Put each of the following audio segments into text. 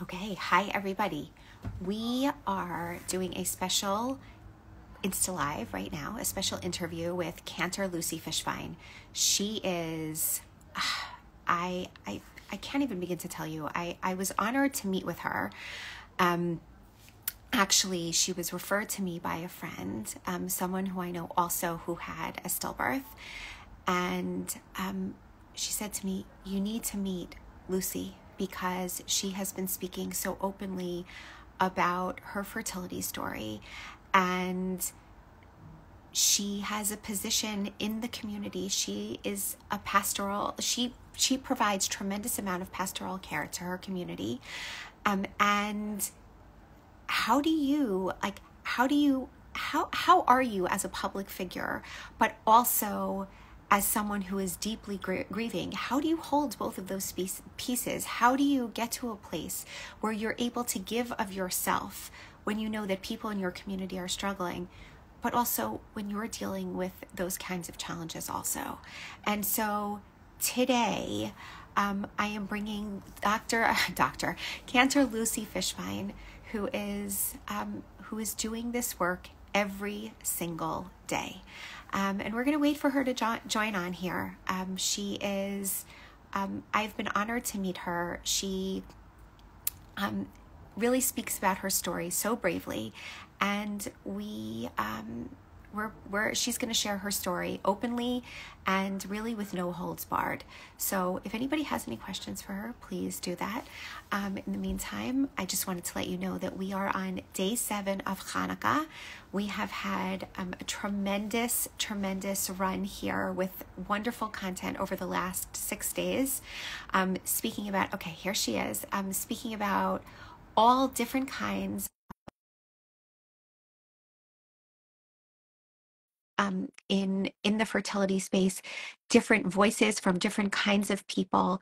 Okay, hi everybody. We are doing a special Insta Live right now, a special interview with Cantor Lucy Fishbein. She is, I, I, I can't even begin to tell you. I was honored to meet with her. Actually, she was referred to me by a friend, someone who I know also who had a stillbirth. And she said to me, "You need to meet Lucy because she has been speaking so openly about her fertility story. And she has a position in the community. She is a pastoral, she provides tremendous amount of pastoral care to her community. And how do you like how are you as a public figure, but also as someone who is deeply grieving? How do you hold both of those pieces? How do you get to a place where you're able to give of yourself when you know that people in your community are struggling, but also when you're dealing with those kinds of challenges also?" And so today, I am bringing Dr. Cantor Lucy Fishbein, who is doing this work every single day. And we're going to wait for her to join on here. She is, I've been honored to meet her. She really speaks about her story so bravely, and she's going to share her story openly and really with no holds barred. So if anybody has any questions for her, please do that. In the meantime, I just wanted to let you know that we are on day 7 of Hanukkah. We have had a tremendous run here with wonderful content over the last 6 days. Speaking about, okay, here she is, speaking about all different kinds in the fertility space, different voices from different kinds of people.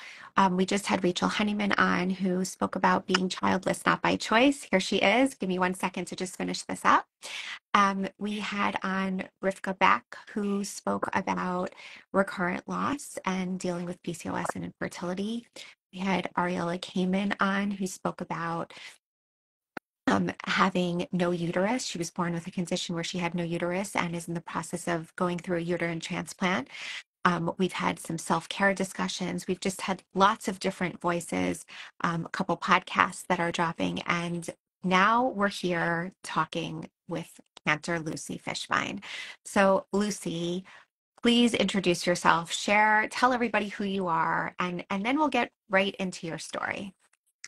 We just had Rachel Honeyman on, who spoke about being childless not by choice. Here she is. Give me 1 second to just finish this up. We had on Rivka Beck, who spoke about recurrent loss and dealing with PCOS and infertility. We had Ariella Kamen on, who spoke about having no uterus. She was born with a condition where she had no uterus and is in the process of going through a uterine transplant. We've had some self-care discussions. We've just had lots of different voices, a couple podcasts that are dropping. And now we're here talking with Cantor Lucy Fishbein. So Lucy, please introduce yourself, tell everybody who you are, and then we'll get right into your story.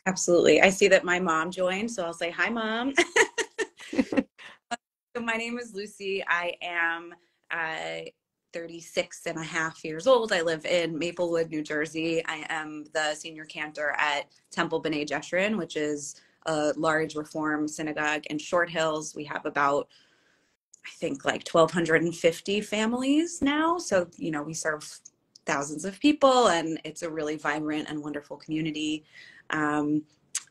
Absolutely. I see that my mom joined, so I'll say hi, Mom. So my name is Lucy. I am 36 and a half years old. I live in Maplewood, New Jersey. I am the senior cantor at Temple B'nai Jeshurun, which is a large Reform synagogue in Short Hills. We have about, I think, like 1,250 families now. So, we serve thousands of people, and it's a really vibrant and wonderful community.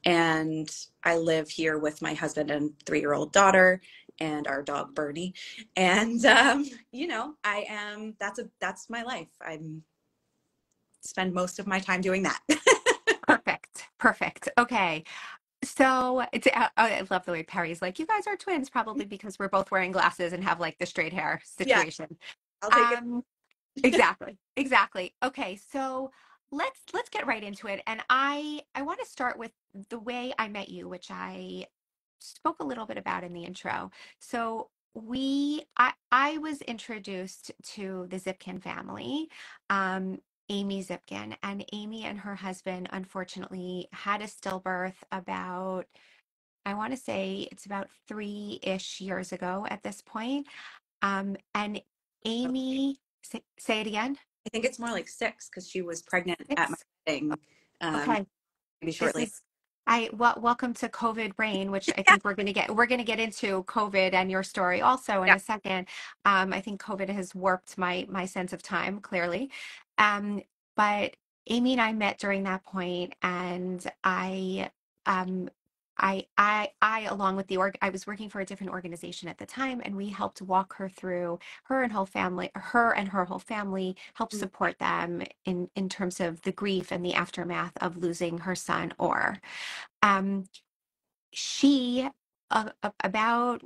And I live here with my husband and 3-year-old daughter and our dog Bernie. And that's my life. I spend most of my time doing that. Perfect. Okay. So I love the way Perry's like, "You guys are twins," probably because we're both wearing glasses and have like the straight hair Yeah, situation. I'll take it. Um, exactly. Okay, so let's get right into it. And I want to start with the way I met you, which I spoke a little bit about in the intro. So I was introduced to the Zipkin family, Aimee Zipkin, and Aimee and her husband unfortunately had a stillbirth about, I want to say it's about 3-ish years ago at this point. And Aimee, say it again. I think it's more like 6 because she was pregnant at my 6. wedding, Okay. maybe This shortly. is welcome to COVID brain, which I Yeah. think we're gonna get into COVID and your story also in Yeah. a second. I think COVID has warped my sense of time, clearly. Um, but Aimee and I met during that point, and um along with I was working for a different organization at the time, and we helped walk her through, her and her whole family, help Mhm. support them in terms of the grief and the aftermath of losing her son Or. Um, she, about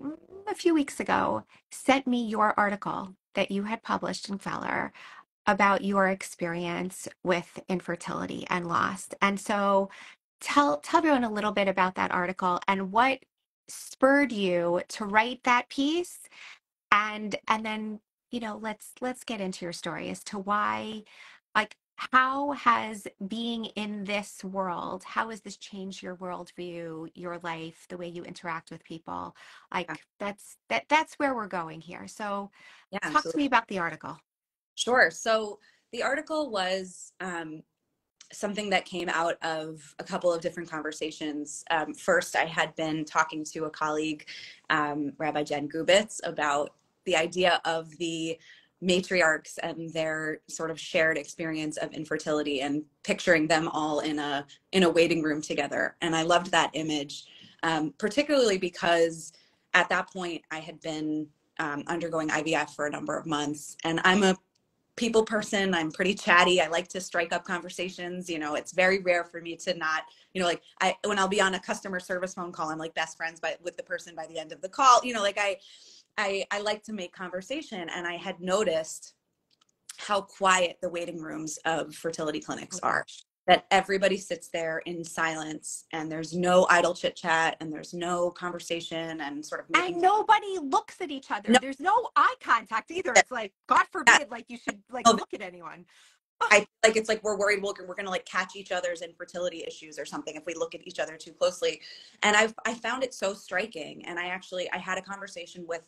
a few weeks ago, sent me your article that you had published in Feller about your experience with infertility and loss. And so tell everyone a little bit about that article and what spurred you to write that piece, and then, let's get into your story as to why, like, how has being in this world, how has this changed your worldview, your life, the way you interact with people? Yeah, Like, that's where we're going here. So yeah, talk to absolutely. me about the article. Sure. So the article was something that came out of a couple of different conversations. First, I had been talking to a colleague, Rabbi Jen Gubitz, about the idea of the matriarchs and their sort of shared experience of infertility, and picturing them all in a waiting room together. And I loved that image, particularly because at that point I had been undergoing IVF for a number of months, and I'm a people person. I'm pretty chatty. I like to strike up conversations. It's very rare for me to not, like when I'll be on a customer service phone call, I'm like best friends with the person by the end of the call. Like I like to make conversation, and I had noticed how quiet the waiting rooms of fertility clinics Oh are. gosh. That everybody sits there in silence, and there's no idle chit chat, and there's no conversation, and sort of And making nobody looks at each other. no. There's no eye contact either. It's like, God Yeah, forbid, like you should like no, look at anyone. I feel like it's like we're worried we're going to like catch each other's infertility issues or something if we look at each other too closely. And I found it so striking. And I had a conversation with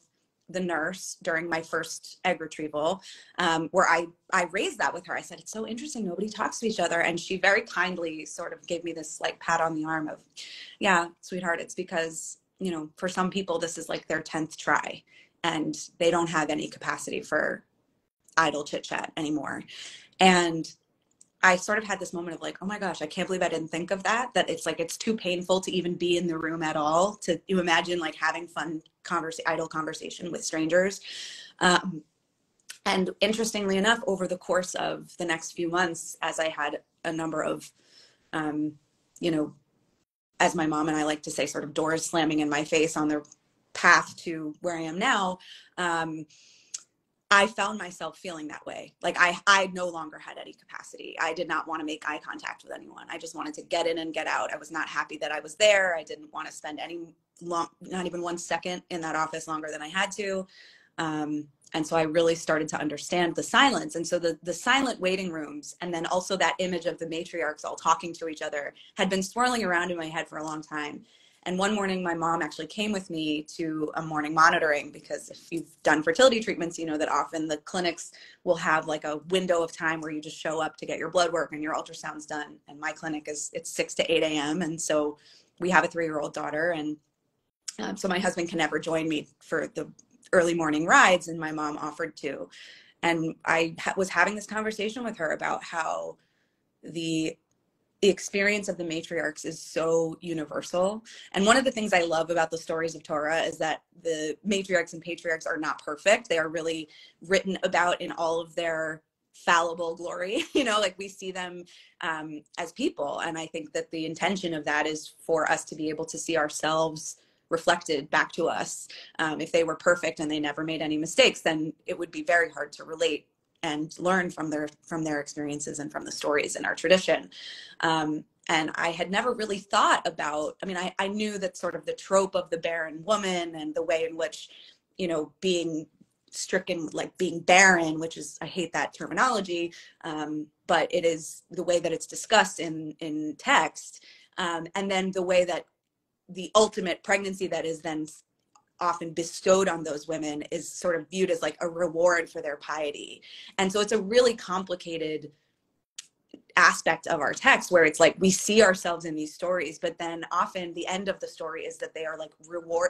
the nurse during my first egg retrieval, where I raised that with her. I said, it's so interesting. Nobody talks to each other. And she very kindly sort of gave me this like pat on the arm of, yeah, sweetheart, it's because, for some people, this is like their 10th try, and they don't have any capacity for idle chit chat anymore. And I sort of had this moment of like, oh my gosh, I can't believe I didn't think of that. That it's like, it's too painful to even be in the room at all. To you imagine like having fun idle conversation with strangers. Um, and interestingly enough, over the course of the next few months, as I had a number of, um, you know, as my mom and I like to say, sort of doors slamming in my face on their path to where I am now, I found myself feeling that way. Like I no longer had any capacity. I did not want to make eye contact with anyone. I just wanted to get in and get out. I was not happy that I was there. I didn't want to spend not even 1 second in that office longer than I had to. And so I really started to understand the silence. And so the silent waiting rooms, and then also that image of the matriarchs all talking to each other, had been swirling around in my head for a long time. And one morning, my mom actually came with me to a morning monitoring, because if you've done fertility treatments, you know that often the clinics will have like a window of time where you just show up to get your blood work and your ultrasounds done. And my clinic it's 6 to 8 a.m. And so we have a 3-year-old daughter. And so my husband can never join me for the early morning rides, and my mom offered to. And I was having this conversation with her about how the experience of the matriarchs is so universal. And one of the things I love about the stories of Torah is that the matriarchs and patriarchs are not perfect. They are really written about in all of their fallible glory. Like we see them as people. And I think that the intention of that is for us to be able to see ourselves reflected back to us. If they were perfect and they never made any mistakes, then it would be very hard to relate and learn from their experiences and from the stories in our tradition. And I had never really thought about, I knew that sort of the trope of the barren woman and the way in which, being stricken, like being barren, which is, I hate that terminology, but it is the way that it's discussed in text. And then the way that the ultimate pregnancy that is then often bestowed on those women is sort of viewed as like a reward for their piety. And so it's a really complicated aspect of our text, where it's like we see ourselves in these stories, but then often the end of the story is that they are like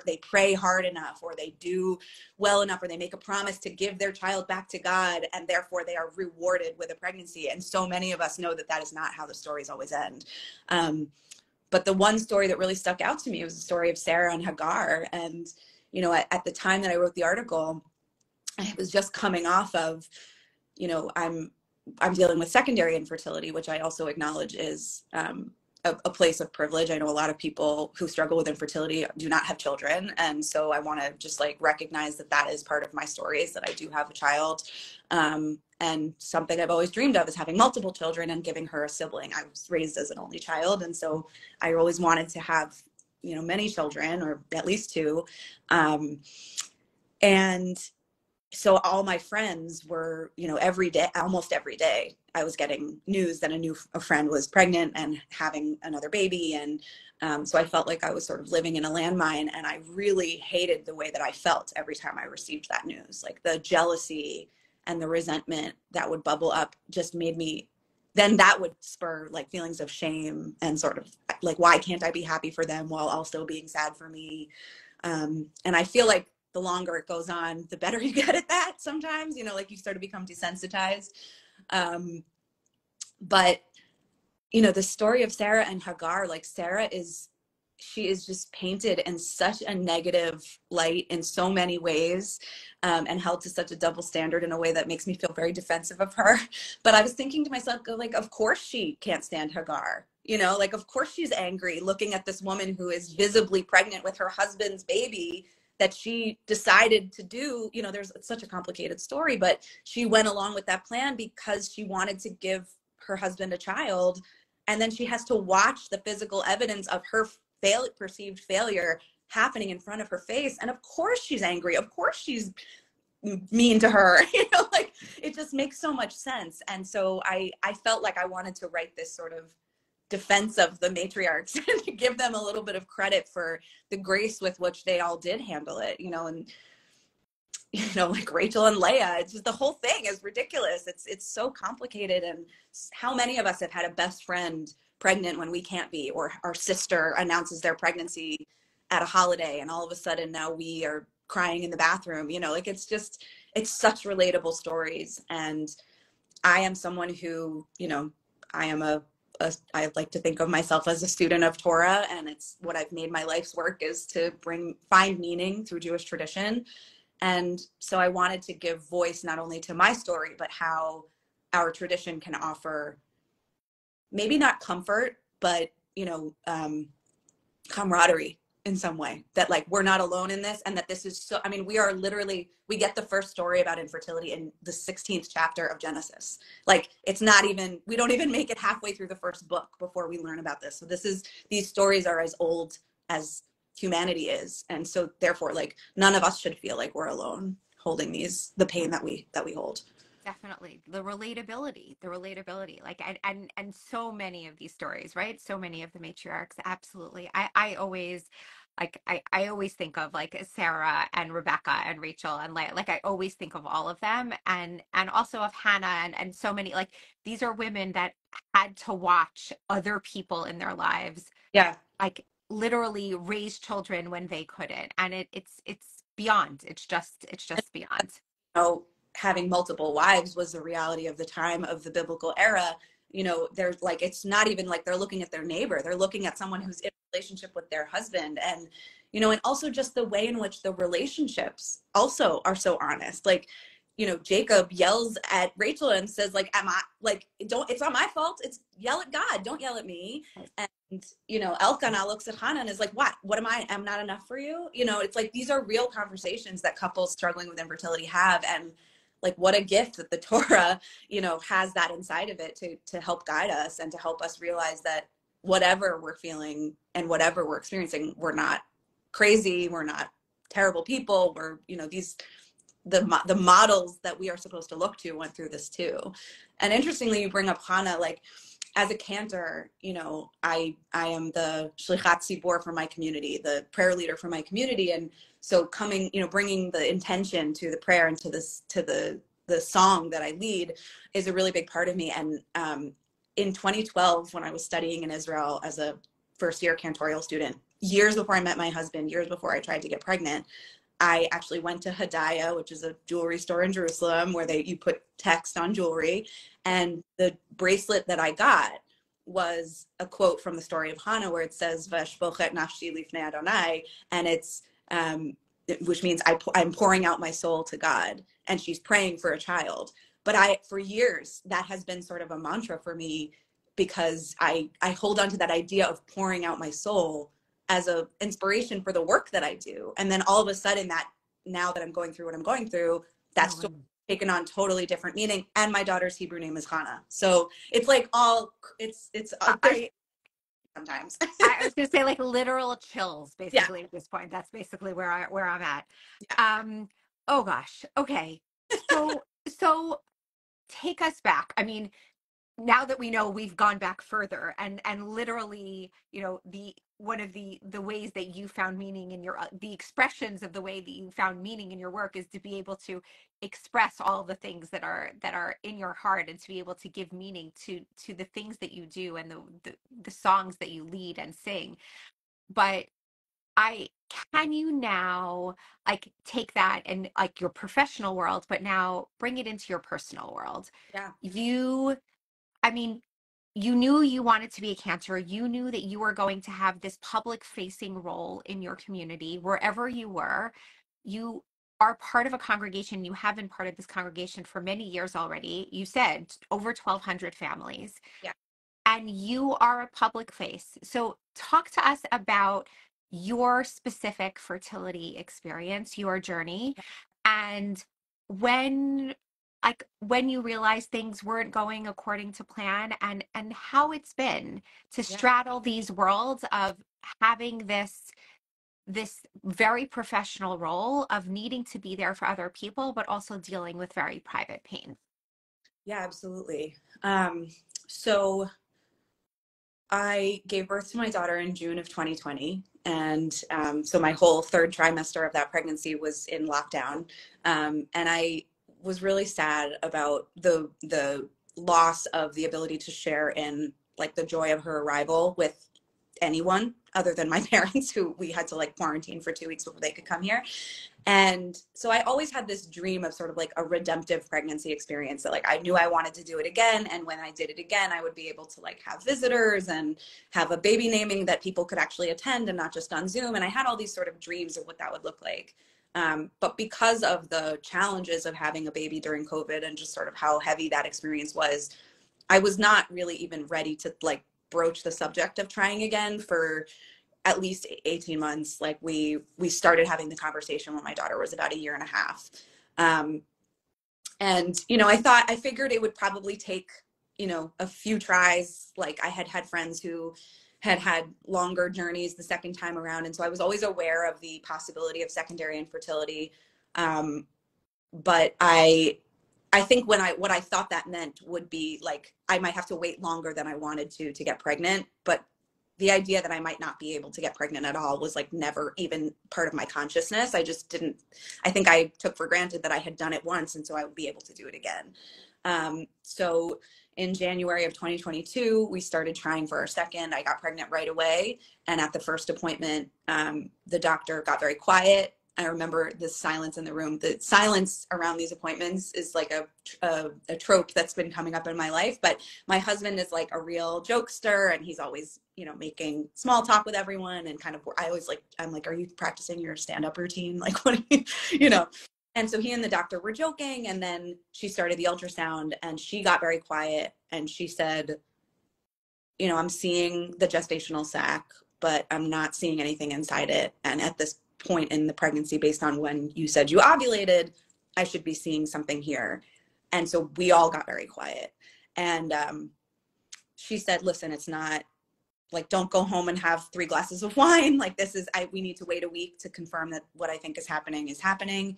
they pray hard enough, or they do well enough, or they make a promise to give their child back to God, and therefore they are rewarded with a pregnancy. And so many of us know that that is not how the stories always end. But the one story that really stuck out to me was the story of Sarah and Hagar. And at the time that I wrote the article, I was just coming off of, I'm dealing with secondary infertility, which I also acknowledge is a place of privilege. I know a lot of people who struggle with infertility do not have children. And so I want to just like recognize that that is part of my story, is that I do have a child. And something I've always dreamed of is having multiple children and giving her a sibling. I was raised as an only child. And so I always wanted to have, you know, many children, or at least two. And so all my friends were, you know, every day, almost every day, I was getting news that a friend was pregnant and having another baby. And so I felt like I was sort of living in a landmine, and I really hated the way that I felt every time I received that news. Like the jealousy and the resentment that would bubble up just made me, then that would spur like feelings of shame and sort of like, why can't I be happy for them while also being sad for me? And I feel like the longer it goes on, the better you get at that sometimes, you know, like you start to become desensitized. But, you know, the story of Sarah and Hagar, like she is just painted in such a negative light in so many ways, and held to such a double standard in a way that makes me feel very defensive of her. But I was thinking to myself, like, of course she can't stand Hagar. You know, like, of course she's angry looking at this woman who is visibly pregnant with her husband's baby that she decided to do. You know, it's such a complicated story, but she went along with that plan because she wanted to give her husband a child. And then she has to watch the physical evidence of her perceived failure happening in front of her face. And of course she's angry. Of course she's mean to her. You know, like, it just makes so much sense. And so I felt like I wanted to write this sort of defense of the matriarchs and to give them a little bit of credit for the grace with which they all did handle it, you know. And, you know, like Rachel and Leah, it's just, the whole thing is ridiculous. It's so complicated. And how many of us have had a best friend pregnant when we can't be, or our sister announces their pregnancy at a holiday and all of a sudden now we are crying in the bathroom, you know, like, it's such relatable stories. And I am someone who, you know, I like to think of myself as a student of Torah, and it's what I've made my life's work, is to find meaning through Jewish tradition. And so I wanted to give voice not only to my story, but how our tradition can offer maybe not comfort, but, you know, camaraderie in some way, that like, we're not alone in this. And that this is so, I mean, we get the first story about infertility in the 16th chapter of Genesis. Like, it's not even, we don't even make it halfway through the first book before we learn about this. So these stories are as old as humanity is. And so therefore, like, none of us should feel like we're alone holding the pain that we hold. Definitely the relatability, like, and so many of these stories, right? So many of the matriarchs, absolutely. I always, like, I always think of like Sarah and Rebecca and Rachel and like I always think of all of them, and also of Hannah, and so many, like, these are women that had to watch other people in their lives, Yeah. like, literally raise children when they couldn't, and it's beyond, it's just beyond. You know, having multiple wives was the reality of the time of the biblical era. You know, there's like, it's not even like they're looking at their neighbor, they're looking at someone who's in a relationship with their husband. And, you know, and also just the way in which the relationships also are so honest. Like, you know, Jacob yells at Rachel and says, like, am I, like, it's not my fault, it's yell at God, don't yell at me. And, you know, Elkanah looks at Hannah and is like, what am I not enough for you? You know, it's like, these are real conversations that couples struggling with infertility have. And like, what a gift that the Torah, you know, has that inside of it to help guide us and to help us realize that whatever we're feeling and whatever we're experiencing, we're not crazy, we're not terrible people, we're, you know, the models that we are supposed to look to went through this too. And interestingly, you bring up Hannah. Like, as a cantor, you know, I am the shlichat tzibor for my community, the prayer leader for my community. And so coming, you know, bringing the intention to the prayer and to the song that I lead is a really big part of me. And in 2012, when I was studying in Israel as a first year cantorial student, years before I met my husband, years before I tried to get pregnant, I actually went to Hadaya, which is a jewelry store in Jerusalem where you put text on jewelry. And the bracelet that I got was a quote from the story of Hannah, where it says, "Vashpochet nafshi lifnei Adonai," and it's which means I'm pouring out my soul to God, and she's praying for a child. But for years, that has been sort of a mantra for me, because I hold on to that idea of pouring out my soul as a inspiration for the work that I do. And then all of a sudden, that now that I'm going through what I'm going through, that's still taken on totally different meaning. And my daughter's Hebrew name is Hannah. So it's like all, it's sometimes. I was gonna say like literal chills Yeah. basically at this point. That's basically where I'm at. Yeah. Oh gosh. Okay. So take us back. I mean, now that we know, we've gone back further, and literally, you know, the one of the ways that you found meaning in your the expressions of the way that you found meaning in your work is to be able to express all the things that are in your heart, and to be able to give meaning to the things that you do, and the songs that you lead and sing. But I can you now like take that and like your professional world, but now bring it into your personal world. Yeah. You, I mean, you knew you wanted to be a cantor. You knew that you were going to have this public facing role in your community, wherever you were. You are part of a congregation. You have been part of this congregation for many years already. You said over 1,200 families. Yeah. And you are a public face. So talk to us about your specific fertility experience, your journey, and when when you realized things weren't going according to plan, and how it's been to Yeah. straddle these worlds of having this very professional role of needing to be there for other people, but also dealing with very private pain. Yeah, absolutely. So I gave birth to my daughter in June of 2020. And so my whole third trimester of that pregnancy was in lockdown. And I was really sad about the loss of the ability to share in like the joy of her arrival with anyone other than my parents, who we had to like quarantine for 2 weeks before they could come here. And so I always had this dream of sort of like a redemptive pregnancy experience, that like I knew I wanted to do it again. And when I did it again, I would be able to like have visitors and have a baby naming that people could actually attend and not just on Zoom. And I had all these sort of dreams of what that would look like. But because of the challenges of having a baby during COVID and just sort of how heavy that experience was, I was not really even ready to like broach the subject of trying again for at least 18 months. Like we started having the conversation when my daughter was about a year and a half. And, you know, I figured it would probably take, you know, a few tries. Like I had friends who had longer journeys the second time around. And so I was always aware of the possibility of secondary infertility. But I think what I thought that meant would be like, I might have to wait longer than I wanted to get pregnant. But the idea that I might not be able to get pregnant at all was like never even part of my consciousness. I just didn't, I think I took for granted that I had done it once, and so I would be able to do it again. So in January of 2022, we started trying for our second. I got pregnant right away. And at the first appointment, the doctor got very quiet. I remember the silence in the room. The silence around these appointments is like a trope that's been coming up in my life. But my husband is like a real jokester, and he's always, you know, making small talk with everyone. And kind of, I'm like, are you practicing your stand-up routine? Like, what are you, you know? And so he and the doctor were joking. And then she started the ultrasound, and she got very quiet. And she said, you know, I'm seeing the gestational sac, but I'm not seeing anything inside it. And at this point in the pregnancy, based on when you said you ovulated, I should be seeing something here. And so we all got very quiet. And she said, listen, it's not like, don't go home and have 3 glasses of wine. Like this is, we need to wait a week to confirm that what I think is happening.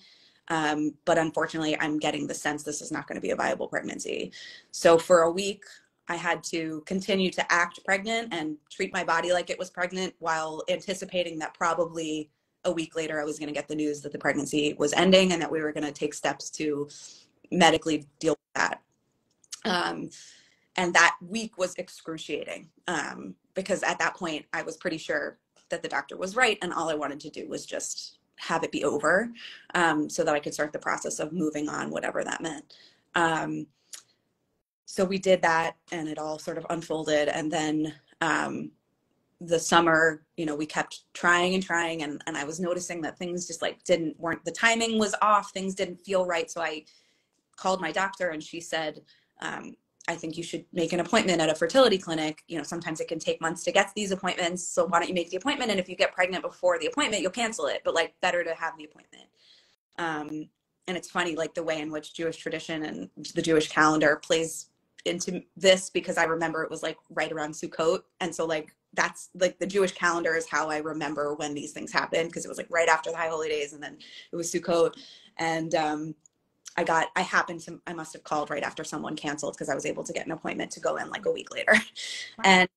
But unfortunately, I'm getting the sense this is not going to be a viable pregnancy. So for a week, I had to continue to act pregnant and treat my body like it was pregnant, while anticipating that probably a week later I was going to get the news that the pregnancy was ending and that we were going to take steps to medically deal with that. And that week was excruciating, because at that point I was pretty sure that the doctor was right, and all I wanted to do was just have it be over, so that I could start the process of moving on, whatever that meant. So we did that, and it all sort of unfolded. And then the summer, you know, we kept trying and trying, and I was noticing that things just like the timing was off, things didn't feel right. So I called my doctor, and she said, I think you should make an appointment at a fertility clinic. You know, sometimes it can take months to get to these appointments. So why don't you make the appointment? And if you get pregnant before the appointment, you'll cancel it. But like, better to have the appointment. And it's funny, like the way in which Jewish tradition and the Jewish calendar plays into this, because I remember it was like right around Sukkot. And so like, that's like the Jewish calendar is how I remember when these things happened, because it was like right after the High Holy Days, and then it was Sukkot. And I must have called right after someone canceled, because I was able to get an appointment to go in like a week later. Wow. And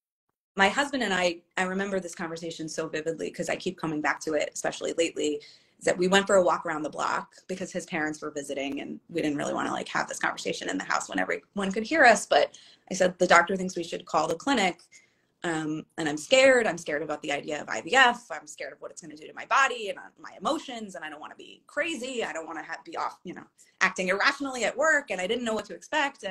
my husband and I remember this conversation so vividly, because I keep coming back to it, especially lately, is that we went for a walk around the block because his parents were visiting, and we didn't really want to like have this conversation in the house when everyone could hear us. But I said, the doctor thinks we should call the clinic. And I'm scared about the idea of IVF. I'm scared of what it's going to do to my body and my emotions. And I don't want to be crazy. I don't want to be off, acting irrationally at work. And I didn't know what to expect.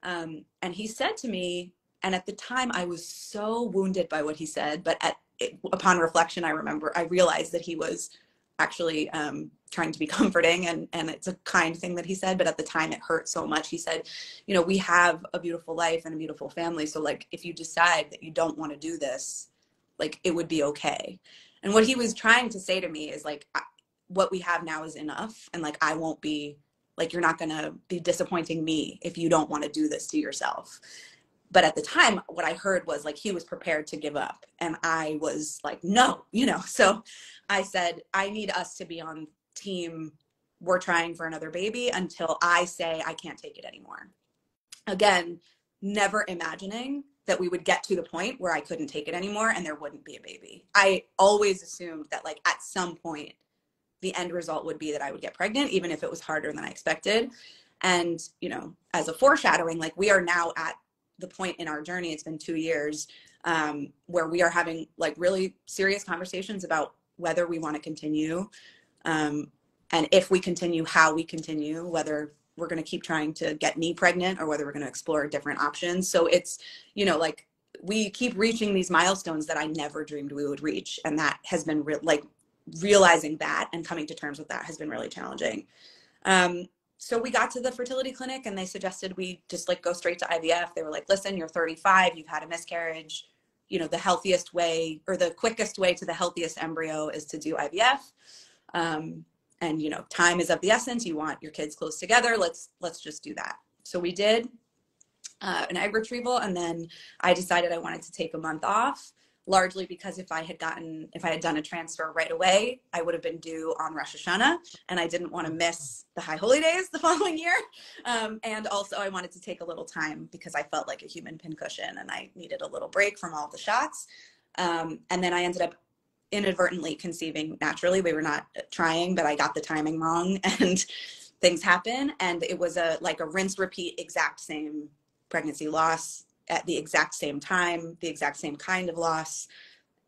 And he said to me, and at the time I was so wounded by what he said, but upon reflection, I realized that he was actually trying to be comforting, and it's a kind thing that he said, but at the time it hurt so much. He said, we have a beautiful life and a beautiful family, so like, if you decide that you don't want to do this, like, it would be okay. And what he was trying to say to me is like, what we have now is enough, and like, I won't be like, you're not going to be disappointing me if you don't want to do this to yourself. But at the time, what I heard was like, he was prepared to give up. And I was like, no, so I said, I need us to be on team. We're trying for another baby until I say I can't take it anymore. Again, never imagining that we would get to the point where I couldn't take it anymore and there wouldn't be a baby. I always assumed that like at some point, the end result would be that I would get pregnant, even if it was harder than I expected. And, as a foreshadowing, like, we are now at the point in our journey, it's been 2 years, where we are having like really serious conversations about whether we want to continue, and if we continue, how we continue, whether we're going to keep trying to get me pregnant or whether we're going to explore different options. So it's, like, we keep reaching these milestones that I never dreamed we would reach. And that has been realizing that and coming to terms with that has been really challenging. So we got to the fertility clinic and they suggested we just like go straight to IVF. They were like, listen, you're 35, you've had a miscarriage, the healthiest way or the quickest way to the healthiest embryo is to do IVF. And time is of the essence. You want your kids close together. Let's just do that. So we did an egg retrieval, and then I decided I wanted to take a month off, largely because if I had done a transfer right away, I would have been due on Rosh Hashanah, and I didn't want to miss the High Holy Days the following year. And also I wanted to take a little time because I felt like a human pincushion and I needed a little break from all the shots. And then I ended up inadvertently conceiving naturally. We were not trying, but I got the timing wrong and things happen. And it was a rinse repeat, exact same pregnancy loss at the exact same time, the exact same kind of loss.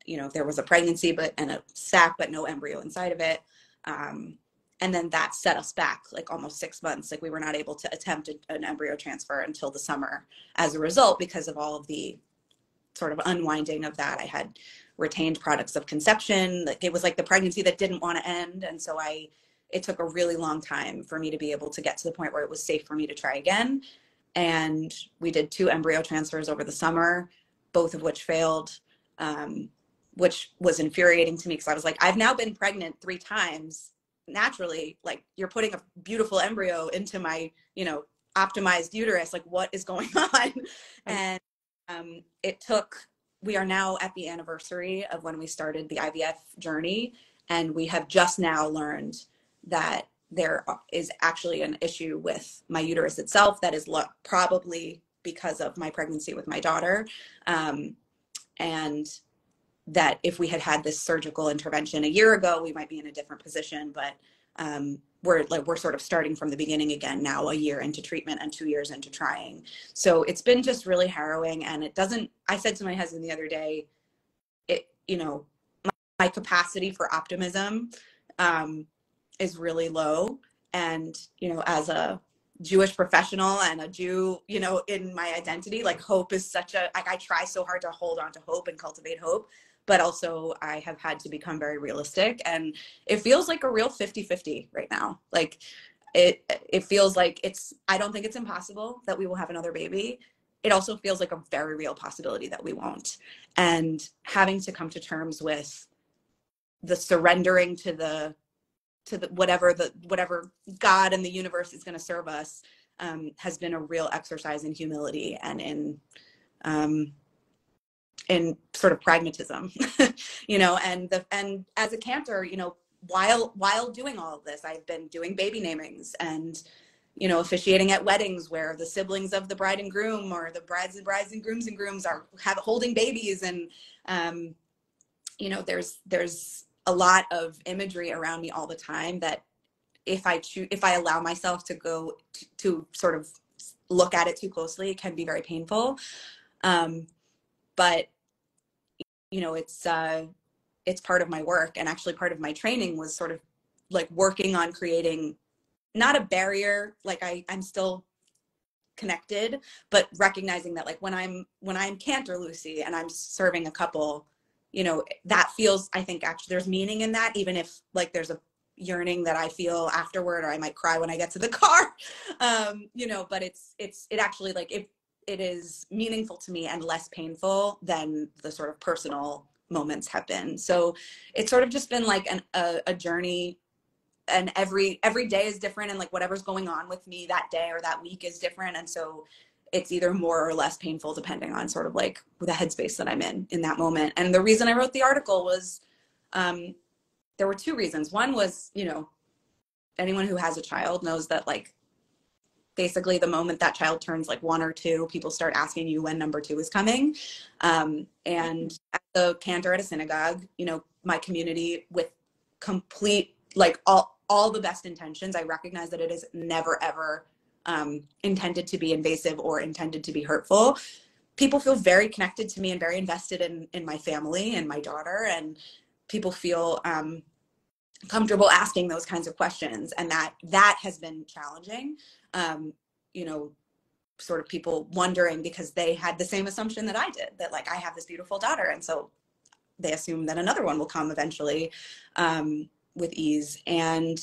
There was a pregnancy and a sac, but no embryo inside of it. And then that set us back like almost 6 months. Like, we were not able to attempt an embryo transfer until the summer as a result, because of all of the sort of unwinding of that. I had retained products of conception. Like, it was like the pregnancy that didn't want to end. And so it took a really long time for me to be able to get to the point where it was safe for me to try again. And we did 2 embryo transfers over the summer, both of which failed, which was infuriating to me because I was like, I've now been pregnant 3 times naturally. Like, you're putting a beautiful embryo into my, optimized uterus. Like, what is going on? And we are now at the anniversary of when we started the IVF journey. And we have just now learned that there is actually an issue with my uterus itself that is probably because of my pregnancy with my daughter. And that if we had had this surgical intervention a year ago, we might be in a different position. But we're sort of starting from the beginning again now, a year into treatment and 2 years into trying. So it's been just really harrowing. And I said to my husband the other day, my capacity for optimism is really low. And, as a Jewish professional and a Jew, in my identity, like, hope is I try so hard to hold on to hope and cultivate hope, but also I have had to become very realistic. And it feels like a real 50-50 right now. Like, it feels like I don't think it's impossible that we will have another baby. It also feels like a very real possibility that we won't. And having to come to terms with the surrendering to the whatever God and the universe is going to serve us, has been a real exercise in humility and in sort of pragmatism, and as a cantor, while doing all of this, I've been doing baby namings and, officiating at weddings where the siblings of the bride and groom, or the brides and grooms are holding babies. And, there's a lot of imagery around me all the time that if I allow myself to go to sort of look at it too closely, it can be very painful. But it's part of my work, and actually part of my training was sort of like working on creating not a barrier, like I'm still connected, but recognizing that, like, when I'm Cantor Lucy and I'm serving a couple, that feels, I think actually there's meaning in that, even if like there's a yearning that I feel afterward, or I might cry when I get to the car, but it actually, like, it is meaningful to me and less painful than the sort of personal moments have been. So it's sort of just been like a journey, and every day is different, and like whatever's going on with me that day or that week is different. And so it's either more or less painful depending on sort of like the headspace that I'm in that moment. And the reason I wrote the article was, there were two reasons. One was, anyone who has a child knows that, like, basically the moment that child turns like 1 or 2, people start asking you when number 2 is coming. And as a cantor at a synagogue, my community, with complete, like, all the best intentions, I recognize that it is never ever intended to be invasive or intended to be hurtful. People feel very connected to me and very invested in my family and my daughter, and people feel comfortable asking those kinds of questions, and that has been challenging. Sort of people wondering, because they had the same assumption that I did, that, like, I have this beautiful daughter, and so they assume that another one will come eventually, with ease. And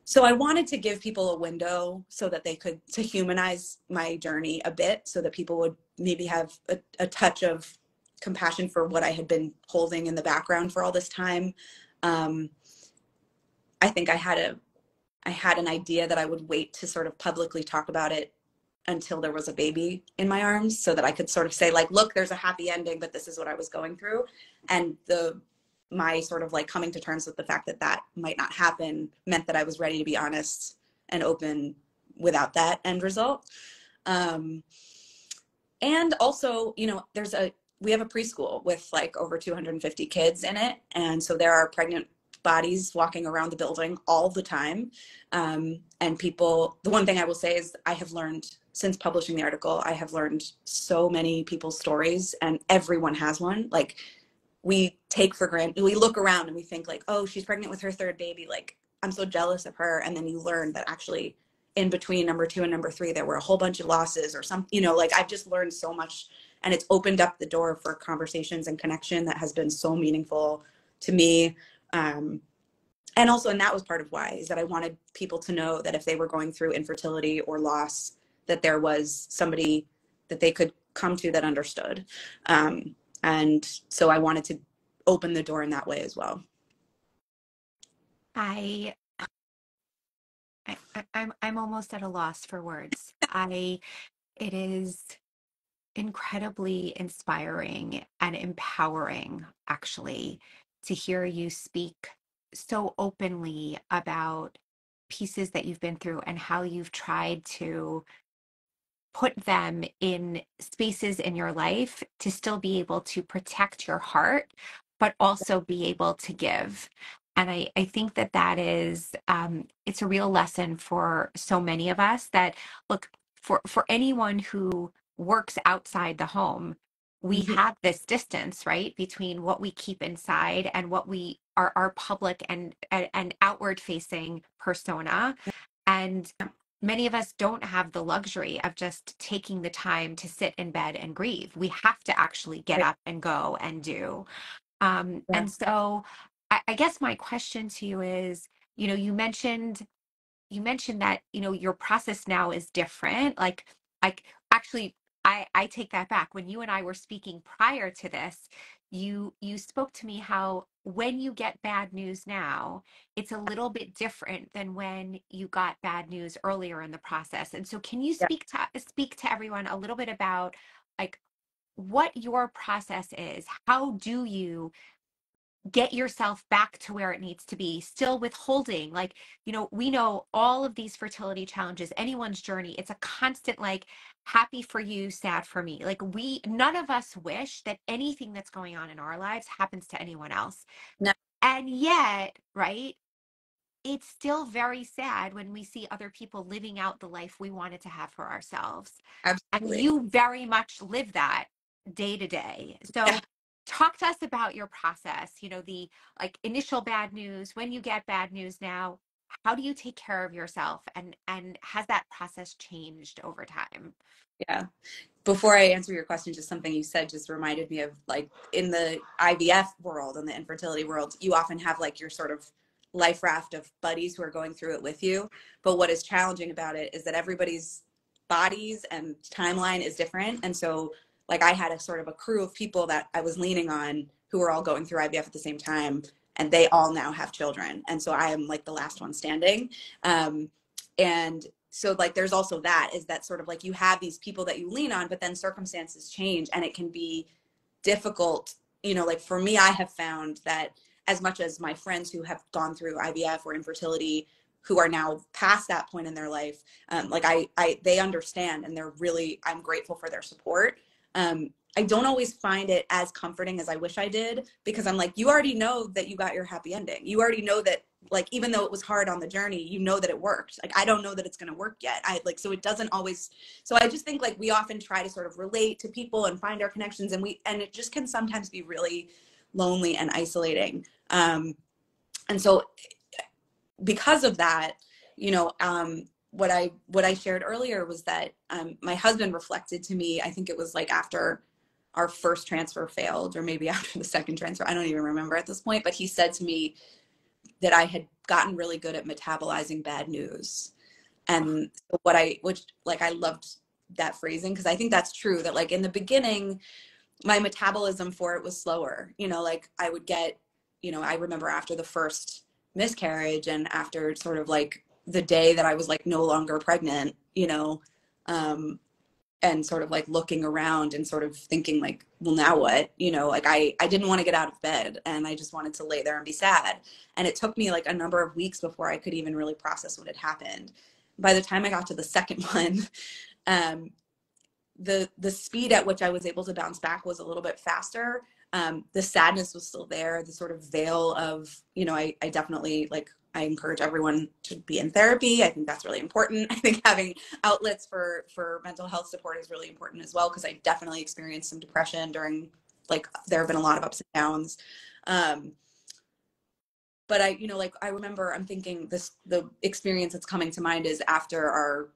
so I wanted to give people a window so that they could, to humanize my journey a bit, so that people would maybe have a touch of compassion for what I had been holding in the background for all this time. I think I had an idea that I would wait to sort of publicly talk about it until there was a baby in my arms, so that I could sort of say, like, look, there's a happy ending, but this is what I was going through. And my sort of like coming to terms with the fact that might not happen meant that I was ready to be honest and open without that end result. And also, we have a preschool with like over 250 kids in it. And so there are pregnant bodies walking around the building all the time. And people, the one thing I will say is, I have learned since publishing the article, I have learned so many people's stories, and everyone has one. Like, we take for granted, we look around and we think, like, oh, she's pregnant with her 3rd baby, like, I'm so jealous of her. And then you learn that actually in between number 2 and number 3, there were a whole bunch of losses or something, like, I've just learned so much, and it's opened up the door for conversations and connection that has been so meaningful to me. And also, and that was part of why, is that I wanted people to know that if they were going through infertility or loss, that there was somebody that they could come to that understood. And so I wanted to open the door in that way as well. I'm almost at a loss for words. It is incredibly inspiring and empowering, actually, to hear you speak so openly about pieces that you've been through and how you've tried to put them in spaces in your life to still be able to protect your heart, but also be able to give. And I think that is, it's a real lesson for so many of us that, look, for anyone who works outside the home, we have this distance, right, between what we keep inside and what we are, our public and outward facing persona. And many of us don't have the luxury of just taking the time to sit in bed and grieve. We have to actually get up and go and do. And so I guess my question to you is, you mentioned you mentioned that, your process now is different. Like actually, I take that back. When you and I were speaking prior to this, you spoke to me how when you get bad news now, it's a little bit different than when you got bad news earlier in the process. And so can you Yeah, speak to everyone a little bit about like what your process is? How do you get yourself back to where it needs to be, still withholding? Like, we know all of these fertility challenges, anyone's journey, it's a constant, like, happy for you, sad for me. Like, none of us wish that anything that's going on in our lives happens to anyone else. no, And yet, right, it's still very sad when we see other people living out the life we wanted to have for ourselves. And absolutely. you very much live that day to day. Yeah. So talk to us about your process, the like initial bad news, when you get bad news now, how do you take care of yourself, and has that process changed over time? Yeah. Before I answer your question, just something you said just reminded me of, like, in the IVF world and the infertility world, you often have like your sort of life raft of buddies who are going through it with you. But what is challenging about it is that everybody's bodies and timeline is different. And so, like, I had a sort of a crew of people that I was leaning on who were all going through IVF at the same time, and they all now have children. And so I am like the last one standing. And so, like, there's also that, is that sort of like you have these people that you lean on, but then circumstances change and it can be difficult. Like, for me, I have found that as much as my friends who have gone through IVF or infertility, who are now past that point in their life, like, they understand, and I'm grateful for their support. I don't always find it as comforting as I wish I did, because I'm like, you already know that you got your happy ending. You already know that, like, even though it was hard on the journey, you know that it worked. Like, I don't know that it's going to work yet. So it doesn't always. So I just think, like, we often try to sort of relate to people and find our connections, and it just can sometimes be really lonely and isolating. And so, because of that, what I shared earlier was that my husband reflected to me, I think it was like after our first transfer failed, or maybe after the second transfer, I don't even remember at this point, but he said to me that I had gotten really good at metabolizing bad news. And I loved that phrasing, because I think that's true, that, like, in the beginning, my metabolism for it was slower. Like, I would get, I remember after the first miscarriage, and after sort of like the day that I was like no longer pregnant, and sort of like looking around and sort of thinking, like, well, now what? Like, I didn't want to get out of bed, and I just wanted to lay there and be sad. And it took me like a number of weeks before I could even really process what had happened. By the time I got to the second one, the speed at which I was able to bounce back was a little bit faster. The sadness was still there, the sort of veil of, I definitely, like, I encourage everyone to be in therapy. I think that's really important. I think having outlets for mental health support is really important as well, because I definitely experienced some depression during, like, there have been a lot of ups and downs. But I remember, I'm thinking the experience that's coming to mind is after our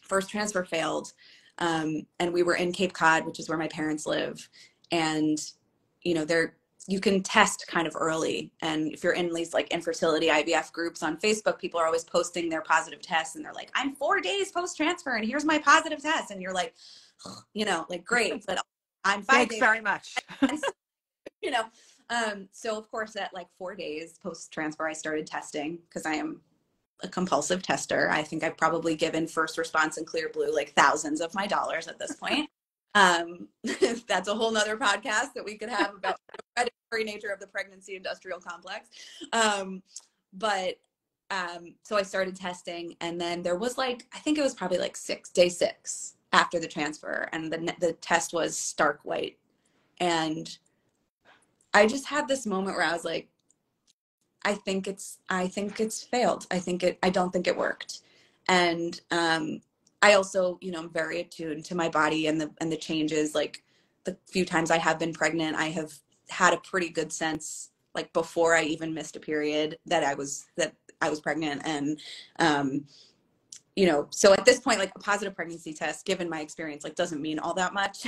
first transfer failed, and we were in Cape Cod, which is where my parents live. And, there, you can test kind of early. And if you're in these like infertility IVF groups on Facebook, people are always posting their positive tests, and they're like, I'm 4 days post transfer and here's my positive test. And you're like, like, great, but I'm 5 Thanks days. very much. you know, so of course at like 4 days post transfer, I started testing, because I am a compulsive tester. I think I've probably given First Response and Clear Blue like thousands of my dollars at this point. That's a whole nother podcast that we could have about the predatory nature of the pregnancy industrial complex. But so I started testing, and then there was, like, I think it was probably like day 6 after the transfer, and the test was stark white. And I just had this moment where I was like, I think it's failed. I don't think it worked. And I also, I'm very attuned to my body and the changes. Like, the few times I have been pregnant, I have had a pretty good sense, like, before I even missed a period, that I was pregnant. And so at this point, like, a positive pregnancy test, given my experience, like, doesn't mean all that much.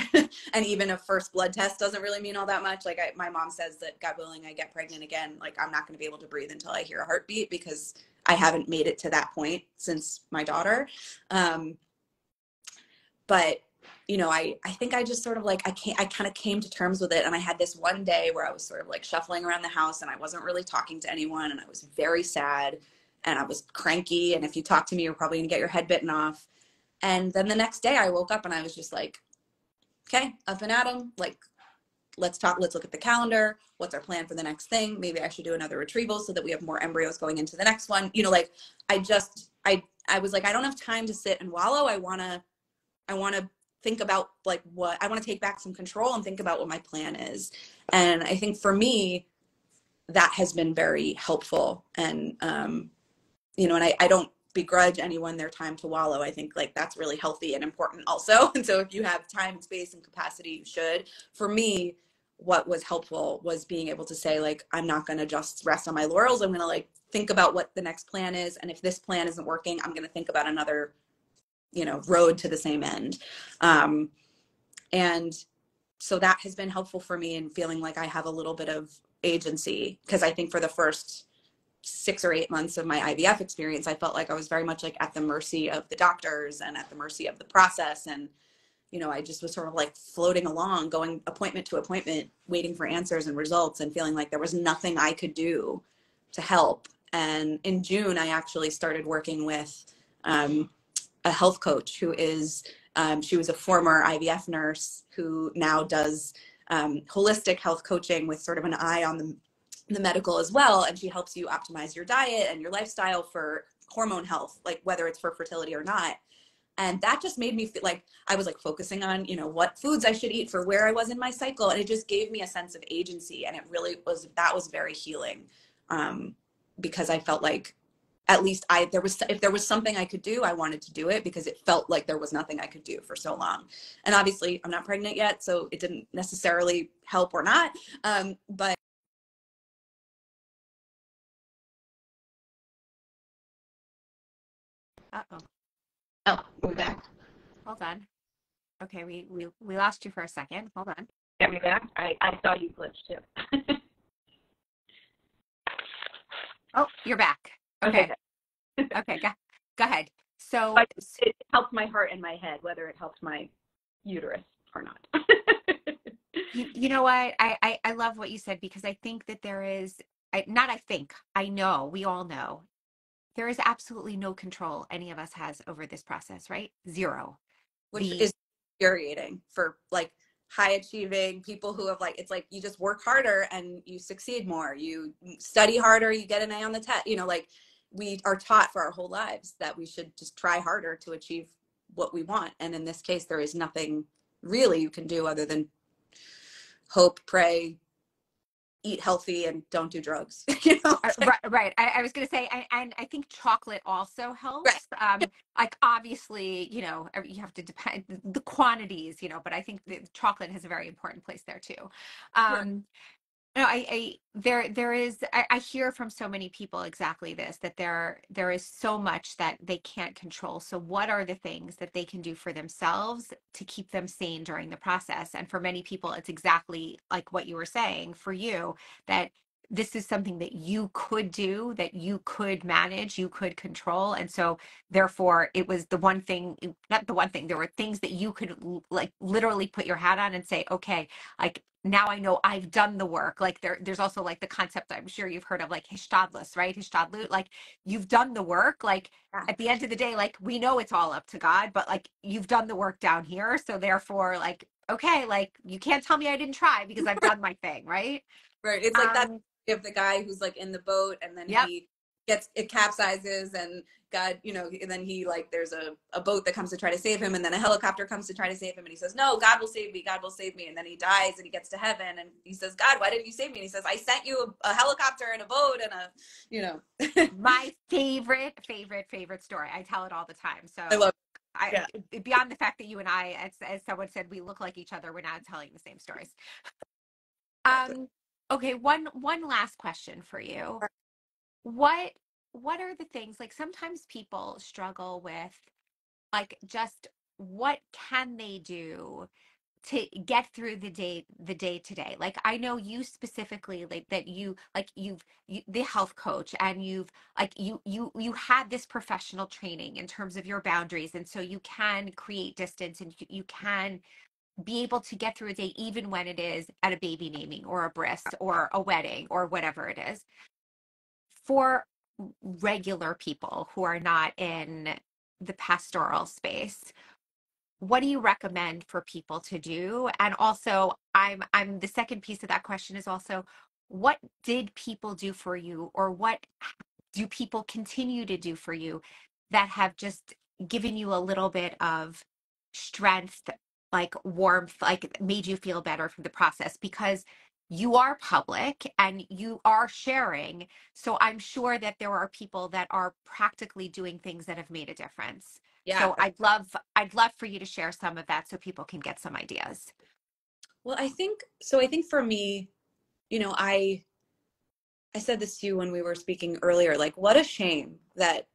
And even a first blood test doesn't really mean all that much. Like, my mom says that, God willing, I get pregnant again, like, I'm not going to be able to breathe until I hear a heartbeat, because I haven't made it to that point since my daughter. But you know, I think I just sort of like, I kind of came to terms with it. And I had this one day where I was sort of like shuffling around the house and I wasn't really talking to anyone. And I was very sad and I was cranky. And if you talk to me, you're probably gonna get your head bitten off. And then the next day I woke up and I was just like, okay, up and at 'em. Like, let's talk, let's look at the calendar. What's our plan for the next thing? Maybe I should do another retrieval so that we have more embryos going into the next one. You know, like I was like, I don't have time to sit and wallow. I want to think about like what I want to take back some control and think about what my plan is. And I think for me, that has been very helpful. And, you know, and I don't begrudge anyone their time to wallow. I think like that's really healthy and important also. And so if you have time, space, and capacity, you should. For me, what was helpful was being able to say, like, I'm not going to just rest on my laurels. I'm going to like think about what the next plan is. And if this plan isn't working, I'm going to think about another, you know, road to the same end. And so that has been helpful for me in feeling like I have a little bit of agency, because I think for the first 6 or 8 months of my IVF experience, I felt like I was very much like at the mercy of the doctors and at the mercy of the process. And, you know, I just was sort of like floating along, going appointment to appointment, waiting for answers and results and feeling like there was nothing I could do to help. And in June, I actually started working with a health coach who is, she was a former IVF nurse who now does holistic health coaching with sort of an eye on the medical as well. And she helps you optimize your diet and your lifestyle for hormone health, like whether it's for fertility or not. And that just made me feel like I was like focusing on, you know, what foods I should eat for where I was in my cycle. And it just gave me a sense of agency. And it really was, that was very healing, because I felt like at least if there was something I could do, I wanted to do it because it felt like there was nothing I could do for so long. And obviously I'm not pregnant yet, so it didn't necessarily help or not. But Uh-oh. oh, we're back. Hold on. Okay, we lost you for a second. Hold on. Get me back. I saw you glitch too. Oh, you're back. Okay. Okay, go ahead. So it helped my heart and my head, whether it helped my uterus or not. you know what? I love what you said, because I think that there is, I know, we all know, there is absolutely no control any of us has over this process, right? Zero. Which is infuriating for like high achieving people who have like, it's like you just work harder and you succeed more, you study harder, you get an A on the test, you know, like we are taught for our whole lives that we should just try harder to achieve what we want. And in this case, there is nothing really you can do other than hope, pray, eat healthy, and don't do drugs. You know? Right. I was going to say, and I think chocolate also helps. Right. Like obviously, you know, you have to depend the quantities, you know, but I think the chocolate has a very important place there too. Sure. No, there is, I hear from so many people exactly this, that there is so much that they can't control. So what are the things that they can do for themselves to keep them sane during the process? And for many people, it's exactly like what you were saying for you, that this is something that you could do, that you could manage, you could control. And so therefore it was the one thing, not the one thing, there were things that you could like literally put your hat on and say, okay, like now I know I've done the work. Like there's also like the concept I'm sure you've heard of, like hishtadlus, right? Hishtadlut, like you've done the work. Like Yeah. at the end of the day, like we know it's all up to God, but like you've done the work down here. So therefore, like, okay, like you can't tell me I didn't try because I've done my thing, right? Right. It's like that of the guy who's like in the boat and then Yep. he gets, it capsizes and God, you know, and then he like, there's a boat that comes to try to save him and then a helicopter comes to try to save him and he says, no, God will save me. God will save me. And then he dies and he gets to heaven and he says, God, why didn't you save me? And he says, I sent you a helicopter and a boat and a, you know. My favorite story. I tell it all the time. So I love it. beyond the fact that you and I, as someone said, we look like each other, we're now telling the same stories. Exactly. Okay, one last question for you. What are the things, like sometimes people struggle with like just what can they do to get through the day to day. Like I know you specifically, like that you like you the health coach, and you've like you had this professional training in terms of your boundaries, and so you can create distance, and you can be able to get through a day even when it is at a baby naming or a bris or a wedding or whatever it is. For regular people who are not in the pastoral space, what do you recommend for people to do? And also, I'm the second piece of that question is also, what did people do for you, or what do people continue to do for you that have just given you a little bit of strength, like warmth, like made you feel better through the process? Because you are public and you are sharing. So I'm sure that there are people that are practically doing things that have made a difference. Yeah. So I'd love for you to share some of that so people can get some ideas. Well, I think so. I think for me, you know, I said this to you when we were speaking earlier, like what a shame that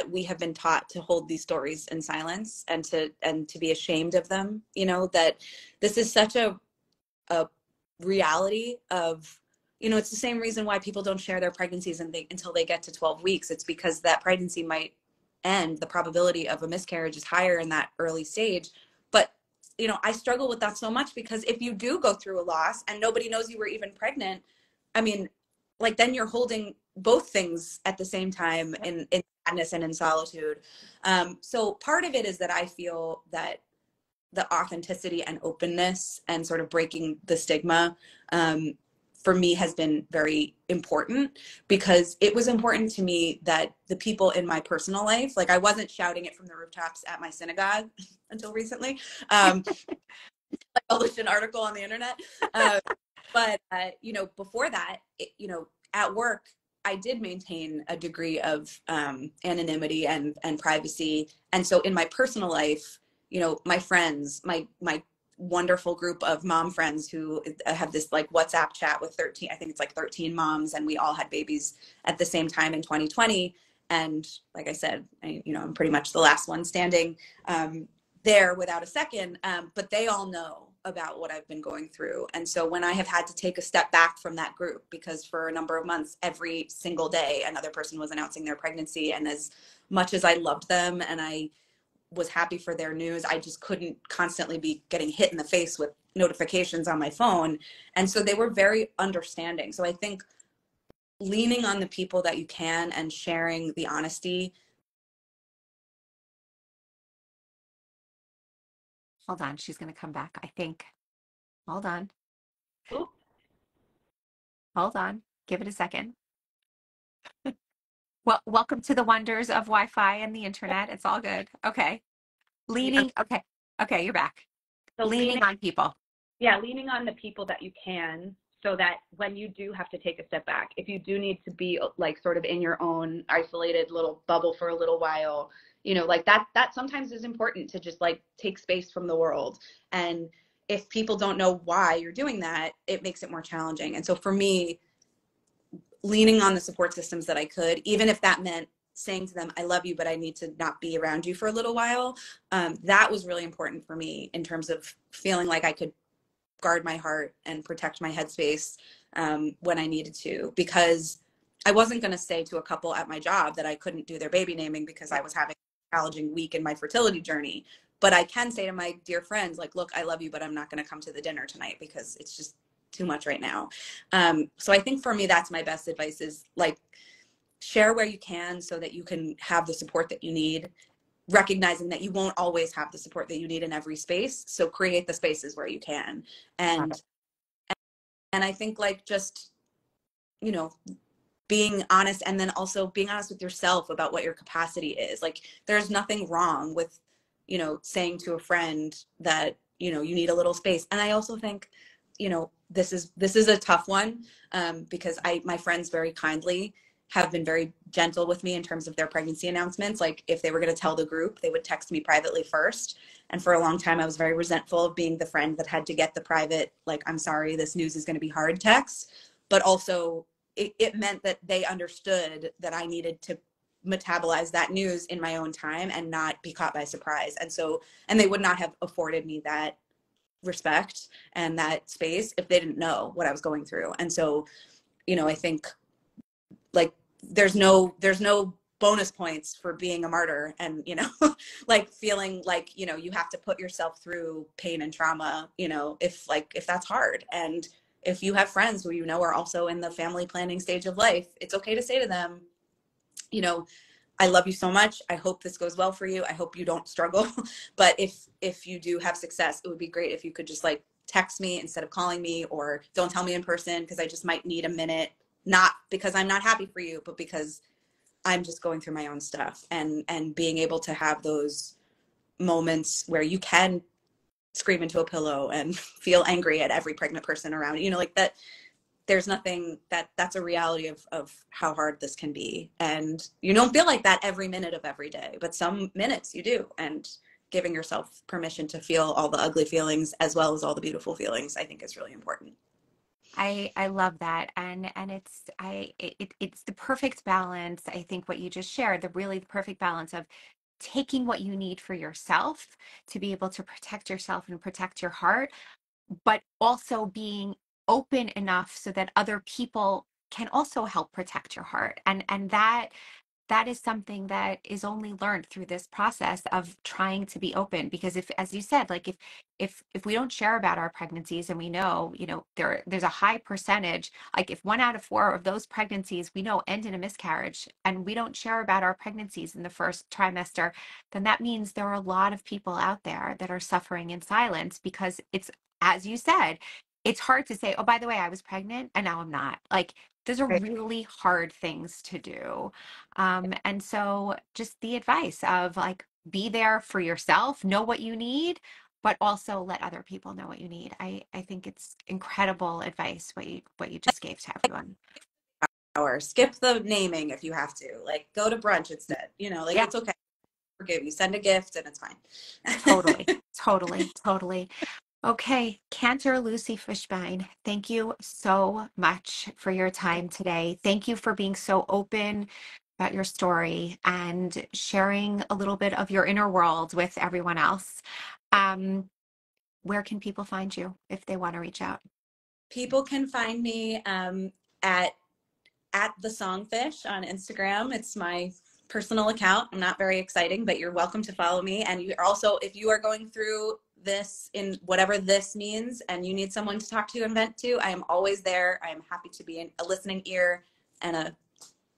we have been taught to hold these stories in silence and to be ashamed of them, you know, that this is such a reality of, you know, it's the same reason why people don't share their pregnancies until they get to 12 weeks. It's because that pregnancy might end. The probability of a miscarriage is higher in that early stage. But, you know, I struggle with that so much, because if you do go through a loss and nobody knows you were even pregnant, I mean, like then you're holding both things at the same time in sadness and in solitude. So part of it is that I feel that the authenticity and openness and sort of breaking the stigma, for me has been very important, because it was important to me that the people in my personal life, like I wasn't shouting it from the rooftops at my synagogue until recently. I published an article on the internet. But you know, before that, you know, at work, I did maintain a degree of anonymity and privacy. And so in my personal life, you know, my friends, my wonderful group of mom friends who have this like WhatsApp chat with 13, I think it's like 13 moms, and we all had babies at the same time in 2020. And like I said, you know, I'm pretty much the last one standing there without a second, but they all know about what I've been going through. And so when I have had to take a step back from that group, because for a number of months, every single day, another person was announcing their pregnancy. And as much as I loved them and I was happy for their news, I just couldn't constantly be getting hit in the face with notifications on my phone. And so they were very understanding. So I think leaning on the people that you can and sharing the honesty. Hold on, she's going to come back, I think. Hold on. Ooh. Hold on. Give it a second. Well, welcome to the wonders of Wi-Fi and the internet. It's all good. Okay. Yeah. Leaning. Okay. Okay, you're back. So Leaning on people. yeah, leaning on the people that you can, so that when you do have to take a step back, if you do need to be like sort of in your own isolated little bubble for a little while, you know, like that sometimes is important, to just like take space from the world. And if people don't know why you're doing that, it makes it more challenging. And so for me, leaning on the support systems that I could, even if that meant saying to them, I love you, but I need to not be around you for a little while, that was really important for me in terms of feeling like I could guard my heart and protect my headspace when I needed to, because I wasn't going to say to a couple at my job that I couldn't do their baby naming because I was having a challenging week in my fertility journey. But I can say to my dear friends, like, look, I love you, but I'm not going to come to the dinner tonight because it's just too much right now. So I think for me, that's my best advice, is like share where you can so that you can have the support that you need, recognizing that you won't always have the support that you need in every space. So create the spaces where you can. And I think like just, you know, being honest, and then also being honest with yourself about what your capacity is. Like there's nothing wrong with, you know, saying to a friend that, you know, you need a little space. And I also think, you know, this is a tough one, because my friends very kindly have been very gentle with me in terms of their pregnancy announcements. Like if they were going to tell the group, they would text me privately first. And for a long time, I was very resentful of being the friend that had to get the private, like, I'm sorry, this news is going to be hard text. But also it meant that they understood that I needed to metabolize that news in my own time and not be caught by surprise. And so, and they would not have afforded me that respect and that space if they didn't know what I was going through. And so, you know, I think like there's no bonus points for being a martyr, and you know, like feeling like, you know, you have to put yourself through pain and trauma, you know, if that's hard. And if you have friends who you know are also in the family planning stage of life, it's okay to say to them, you know, I love you so much. I hope this goes well for you. I hope you don't struggle. But if you do have success, it would be great if you could just like text me instead of calling me, or don't tell me in person, because I just might need a minute, not because I'm not happy for you, but because I'm just going through my own stuff. And being able to have those moments where you can scream into a pillow and feel angry at every pregnant person around you, know, like that, there's nothing that's a reality of how hard this can be. And you don't feel like that every minute of every day, but some minutes you do. And giving yourself permission to feel all the ugly feelings as well as all the beautiful feelings, I think is really important. I love that. And it's the perfect balance. I think what you just shared, the perfect balance of taking what you need for yourself to be able to protect yourself and protect your heart, but also being open enough so that other people can also help protect your heart. And that is something that is only learned through this process of trying to be open. Because if, as you said, like if we don't share about our pregnancies, and we know, you know, there's a high percentage, like if 1 out of 4 of those pregnancies we know end in a miscarriage, and we don't share about our pregnancies in the first trimester, then that means there are a lot of people out there that are suffering in silence, because it's, as you said, it's hard to say, oh, by the way, I was pregnant and now I'm not. Like, those are Right. really hard things to do. And so just the advice of like, be there for yourself, know what you need, but also let other people know what you need. I think it's incredible advice what you just gave to everyone. Or skip the naming if you have to, like go to brunch instead, you know, like Yeah, it's okay. Forgive you, send a gift and it's fine. totally, totally, totally. Okay, Cantor Lucy Fishbein, thank you so much for your time today. Thank you for being so open about your story and sharing a little bit of your inner world with everyone else. Um, where can people find you if they want to reach out? People can find me at the Songfish on Instagram. It's my personal account. I'm not very exciting, but you're welcome to follow me. And you are also, if you are going through this in whatever this means and you need someone to talk to and vent to, I am always there. I am happy to be a listening ear and a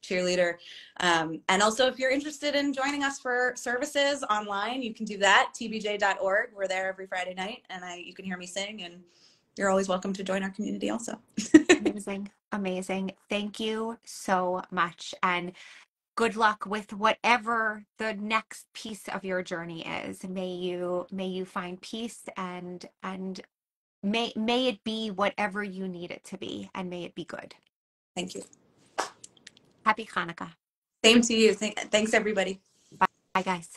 cheerleader. And also, if you're interested in joining us for services online, you can do that. tbj.org. We're there every Friday night, and you can hear me sing, and you're always welcome to join our community also. Amazing, amazing. Thank you so much. And good luck with whatever the next piece of your journey is. May you find peace, and may it be whatever you need it to be, and may it be good. Thank you. Happy Hanukkah. Same to you. Thanks, everybody. Bye, guys.